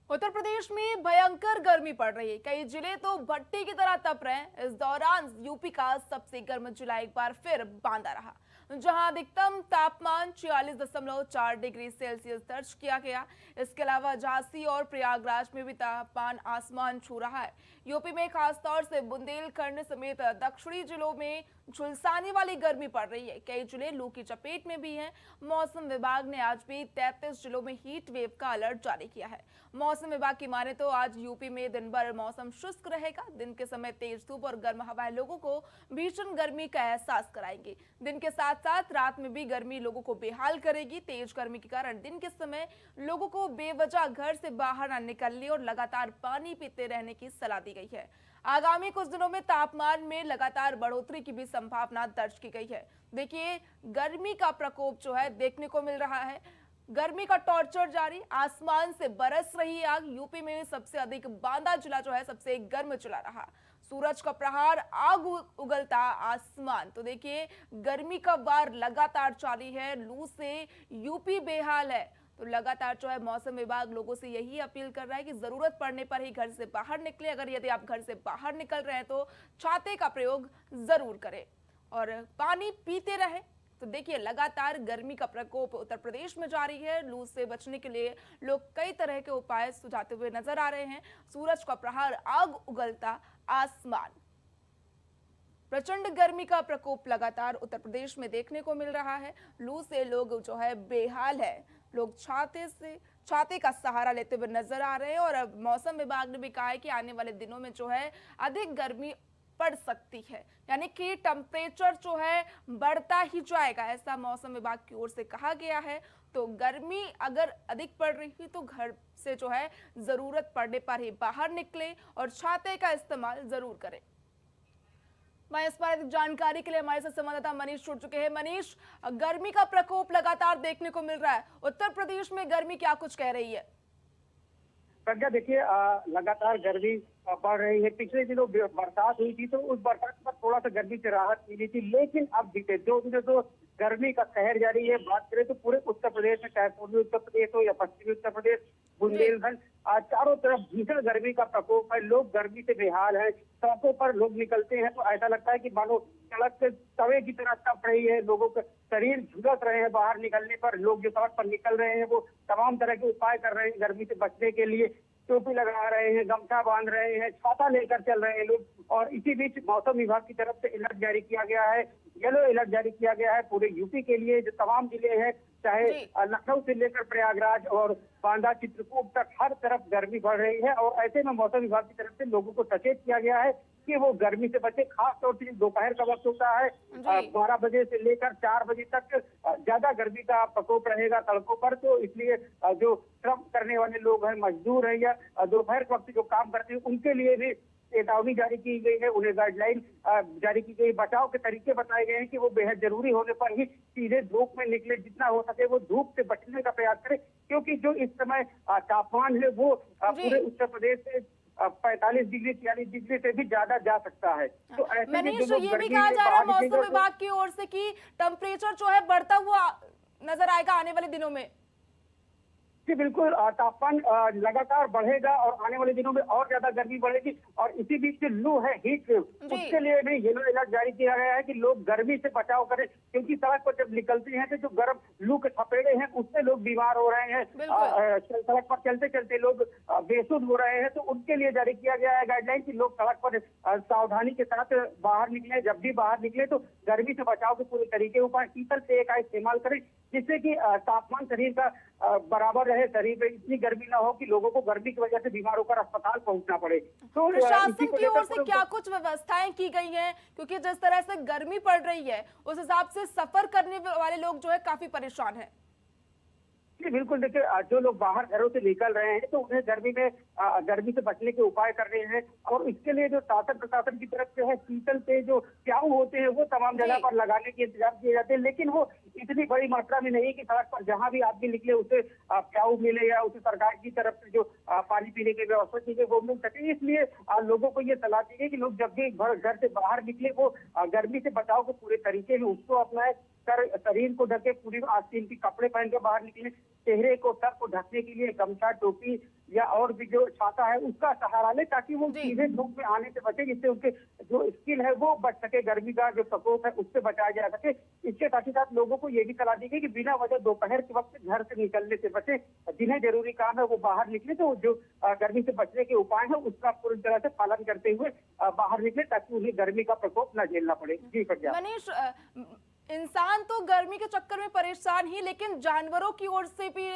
उत्तर प्रदेश में भयंकर गर्मी पड़ रही है। कई जिले तो भट्टी की तरह तप रहे हैं। इस दौरान यूपी का सबसे गर्म जिला एक बार फिर बांदा रहा, जहां अधिकतम तापमान 46.4 डिग्री सेल्सियस दर्ज किया गया। इसके अलावा झांसी और प्रयागराज में भी तापमान आसमान छू रहा है। यूपी में खासतौर से बुंदेलखंड समेत दक्षिणी जिलों में झुलसाने वाली गर्मी पड़ रही है। कई जिले लू की चपेट में भी हैं। मौसम विभाग ने आज भी 33 जिलों में हीट वेव का अलर्ट जारी किया है। मौसम विभाग की माने तो आज यूपी में दिन भर मौसम शुष्क रहेगा। दिन के समय तेज धूप और गर्म हवाएं लोगों को भीषण गर्मी का एहसास कराएंगी। दिन के साथ साथ रात में भी गर्मी लोगों को बेहाल करेगी। तेज गर्मी के कारण दिन के समय लोगों को बेवजह घर से बाहर न निकलने और लगातार पानी पीते रहने की सलाह दी गई है। आगामी कुछ दिनों में तापमान में लगातार बढ़ोतरी की भी संभावना दर्ज की गई है। देखिए, गर्मी का प्रकोप जो है देखने को मिल रहा है। गर्मी का टॉर्चर जारी, आसमान से बरस रही आग। यूपी में सबसे अधिक बांदा जिला जो है सबसे गर्म जिला रहा। सूरज का प्रहार, आग उगलता आसमान। तो देखिए, गर्मी का वार लगातार जारी है। लू से यूपी बेहाल है। तो लगातार जो है मौसम विभाग लोगों से यही अपील कर रहा है कि जरूरत पड़ने पर ही घर से बाहर निकले। अगर यदि आप घर से बाहर निकल रहे हैं तो छाते का प्रयोग जरूर करें और पानी पीते रहें। तो देखिए, लगातार गर्मी का प्रकोप उत्तर प्रदेश में जारी है। लू से बचने के लिए लोग कई तरह के उपाय सुझाते हुए नजर आ रहे हैं। सूरज का प्रहार, आग उगलता आसमान। प्रचंड गर्मी का प्रकोप लगातार उत्तर प्रदेश में देखने को मिल रहा है। लू से लोग जो है बेहाल है। लोग छाते का सहारा लेते हुए नजर आ रहे हैं और अब मौसम विभाग ने भी कहा है कि आने वाले दिनों में जो है अधिक गर्मी पड़ सकती है, यानी कि टेम्परेचर जो है बढ़ता ही जाएगा, ऐसा मौसम विभाग की ओर से कहा गया है। तो गर्मी अगर अधिक पड़ रही है तो घर से जो है जरूरत पड़ने पर ही बाहर निकले और छाते का इस्तेमाल जरूर करें। मैं इस पर अधिक जानकारी के लिए हमारे साथ संवाददाता मनीष जुड़ चुके हैं। मनीष, गर्मी का प्रकोप लगातार देखने को मिल रहा है। उत्तर प्रदेश में गर्मी क्या कुछ कह रही है? प्रज्ञा, देखिए, लगातार गर्मी बढ़ रही है। पिछले दिनों बरसात हुई थी तो उस बरसात पर थोड़ा सा गर्मी से राहत मिली थी, लेकिन अब बीते 2 दिनों तो गर्मी का कहर जारी है। बात करें तो पूरे उत्तर प्रदेश में, चाहे पूर्वी उत्तर प्रदेश हो या पश्चिमी उत्तर प्रदेश, बुंदेलखंड, चारों तरफ भीषण गर्मी का प्रकोप है। लोग गर्मी से बेहाल हैं। सड़कों पर लोग निकलते हैं तो ऐसा लगता है कि मानो सड़क से तवे की तरह तप रही है। लोगों के शरीर झुलस रहे हैं। बाहर निकलने पर लोग जो सड़क पर निकल रहे हैं वो तमाम तरह के उपाय कर रहे हैं गर्मी से बचने के लिए। टोपी लगा रहे हैं, गमछा बांध रहे हैं, छाता लेकर चल रहे हैं लोग। और इसी बीच मौसम विभाग की तरफ से अलर्ट जारी किया गया है, येलो अलर्ट जारी किया गया है पूरे यूपी के लिए। जो तमाम जिले हैं, चाहे लखनऊ से लेकर प्रयागराज और बांदा, चित्रकूट तक, हर तरफ गर्मी बढ़ रही है। और ऐसे में मौसम विभाग की तरफ से लोगों को सचेत किया गया है कि वो गर्मी से बचे। खास तौर से दोपहर का वक्त होता है, 12 बजे से लेकर 4 बजे तक ज्यादा गर्मी का प्रकोप रहेगा सड़कों पर। तो इसलिए जो श्रम करने वाले लोग हैं, मजदूर हैं या दोपहर के वक्त जो काम करते हैं, उनके लिए भी चेतावनी जारी की गई है। उन्हें गाइडलाइन जारी की गई, बचाव के तरीके बताए गए हैं कि वो बेहद जरूरी होने पर ही सीधे धूप में निकले। जितना हो सके वो धूप से बचने का प्रयास करें, क्योंकि जो इस समय तापमान है वो पूरे उत्तर प्रदेश से 45 डिग्री 46 डिग्री से भी ज्यादा जा सकता है। तो ऐसे में मनीष, जो लोग ये भी गर्मी कहा में जा रहा है बाहर मौसम निकलेंगे विभाग की ओर से कि टेम्परेचर जो है बढ़ता हुआ नजर आएगा आने वाले दिनों में। जी बिल्कुल, तापमान लगातार बढ़ेगा और आने वाले दिनों में और ज्यादा गर्मी बढ़ेगी। और इसी बीच जो लू है, हीट वेव, उसके लिए भी येलो अलर्ट जारी किया गया है कि लोग गर्मी से बचाव करें, क्योंकि सड़क पर जब निकलते हैं तो जो गर्म लू के थपेड़े हैं उससे लोग बीमार हो रहे हैं। सड़क पर चलते चलते लोग बेसुध हो रहे हैं। तो उनके लिए जारी किया गया है गाइडलाइन कि लोग सड़क पर सावधानी के साथ बाहर निकले। जब भी बाहर निकले तो गर्मी से बचाव के पूरे तरीके उपाय, शीतल पेय का इस्तेमाल करें, जिससे कि तापमान शरीर का बराबर रहे, शरीर में इतनी गर्मी ना हो कि लोगों को गर्मी की वजह से बीमार होकर अस्पताल पहुंचना पड़े। तो प्रशासन की ओर से क्या कुछ व्यवस्थाएं की गई हैं? क्योंकि जिस तरह से गर्मी पड़ रही है उस हिसाब से सफर करने वाले लोग जो है काफी परेशान हैं। जी बिल्कुल, देखिए, जो लोग बाहर घरों से निकल रहे हैं तो उन्हें गर्मी से बचने के उपाय कर रहे हैं। और इसके लिए जो शासन प्रशासन की तरफ से है, शीतल पे जो प्याऊ होते हैं वो तमाम जगह पर लगाने के इंतजाम किए जाते हैं, लेकिन वो इतनी बड़ी मात्रा में नहीं कि सड़क पर जहां भी आदमी निकले उसे प्याऊ मिले या उसे सरकार की तरफ से जो पानी पीने की व्यवस्था की गई वो मिल सके। इसलिए लोगों को ये सलाह दी गई कि लोग जब भी घर से बाहर निकले वो गर्मी से बचाव के पूरे तरीके में उसको अपनाए। शरीर को ढके, पूरी आस्तीन की कपड़े पहन के बाहर निकले। चेहरे को, सर को ढकने के लिए गमछा, टोपी, या और भी जो छाता है उसका सहारा ले, ताकि वो जी। सीधे धूप में आने से बचे, जिससे उनके जो स्किन है वो बच सके, गर्मी का जो प्रकोप है उससे बचाया जा सके। इसके साथ ही साथ लोगों को ये भी सलाह दी गई कि बिना वजह दोपहर के वक्त घर से निकलने से बचे, जिन्हें जरूरी काम है वो बाहर निकले, तो जो गर्मी से बचने के उपाय है उसका पूरी तरह से पालन करते हुए बाहर निकले, ताकि उन्हें गर्मी का प्रकोप न झेलना पड़े। जी प्रज्ञा। मनीष, इंसान तो गर्मी के चक्कर में परेशान ही, लेकिन जानवरों की ओर से भी,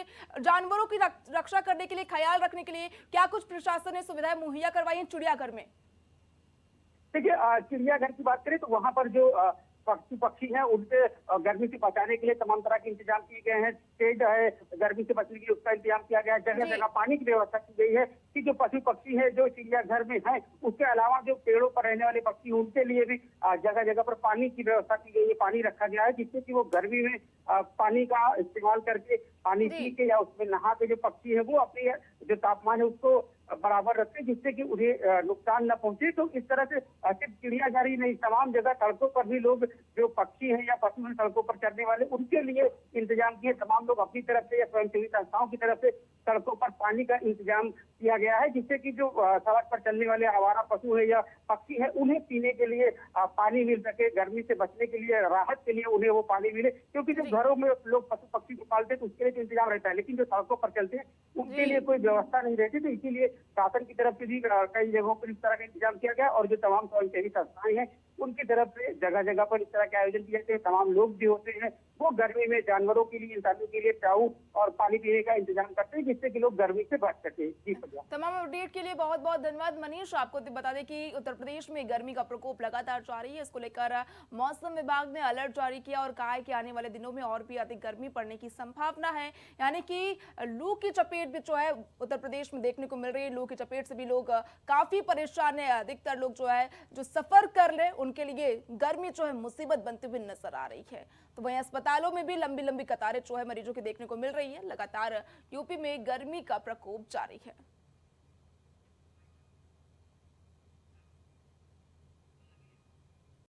जानवरों की रक्षा करने के लिए, ख्याल रखने के लिए क्या कुछ प्रशासन ने सुविधाएं मुहैया करवाई हैं चिड़ियाघर में? देखिए, चिड़ियाघर की बात करें तो वहां पर जो पक्षी हैं उनसे गर्मी से बचाने के लिए तमाम तरह के इंतजाम किए गए हैं। शेड है गर्मी से बचने के लिए, उसका इंतजाम किया गया है। जगह जी। जगह पानी की व्यवस्था की गई है कि जो पशु पक्षी है जो चिड़ियाघर में है, उसके अलावा जो पेड़ों पर रहने वाले पक्षी, उनके लिए भी जगह जगह पर पानी की व्यवस्था की गई है, पानी रखा गया है, जिससे कि वो गर्मी में पानी का इस्तेमाल करके, पानी जी। पी के या उसमें नहा के जो पक्षी है वो अपने जो तापमान है उसको बराबर रखें, जिससे कि उन्हें नुकसान न पहुंचे। तो इस तरह से सिर्फ चिड़ियाघर ही नहीं, तमाम जगह सड़कों पर भी लोग जो पक्षी हैं या पशु हैं सड़कों पर चलने वाले, उनके लिए इंतजाम किए। तमाम लोग अपनी तरफ से या स्वयंसेवी संस्थाओं की तरफ से सड़कों पर पानी का इंतजाम किया गया है, जिससे कि जो सड़क पर चलने वाले आवारा पशु है या पक्षी है उन्हें पीने के लिए पानी मिल सके, गर्मी से बचने के लिए, राहत के लिए उन्हें वो पानी मिले। क्योंकि जो जी। घरों में लोग पशु पक्षी को पालते हैं तो उसके लिए तो इंतजाम रहता है, लेकिन जो सड़कों पर चलते हैं उनके जी। लिए कोई व्यवस्था नहीं रहती। तो इसीलिए शासन की तरफ से भी कई जगहों पर इस तरह का इंतजाम किया गया, और जो तमाम स्वयंसेवी संस्थाएं हैं उनकी तरफ से जगह जगह पर इस तरह के आयोजन किए जाते हैं। तमाम लोग भी होते हैं वो गर्मी में जानवरों के लिए, इंसानों के लिए प्याऊ और पानी पीने का इंतजाम करते हैं, जिससे कि लोग गर्मी से बच सके। जी प्रज्ञा। तमाम अपडेट के लिए बहुत बहुत धन्यवाद मनीष। आपको बता दें कि उत्तर प्रदेश में गर्मी का प्रकोप लगातार जारी है। इसको लेकर मौसम विभाग ने अलर्ट जारी किया और कहा है कि आने वाले दिनों में और भी अधिक गर्मी पड़ने की संभावना है। यानी कि लू की चपेट भी जो है उत्तर प्रदेश में देखने को मिल रही है। लू की चपेट से भी लोग काफी परेशान है। अधिकतर लोग जो है जो सफर कर रहे हैं उनके लिए गर्मी जो है मुसीबत बनती हुई नजर आ रही है। तो वहीं अस्पतालों में भी लंबी लंबी कतारें जो है मरीजों की देखने को मिल रही है। लगातार यूपी में गर्मी का प्रकोप जारी है।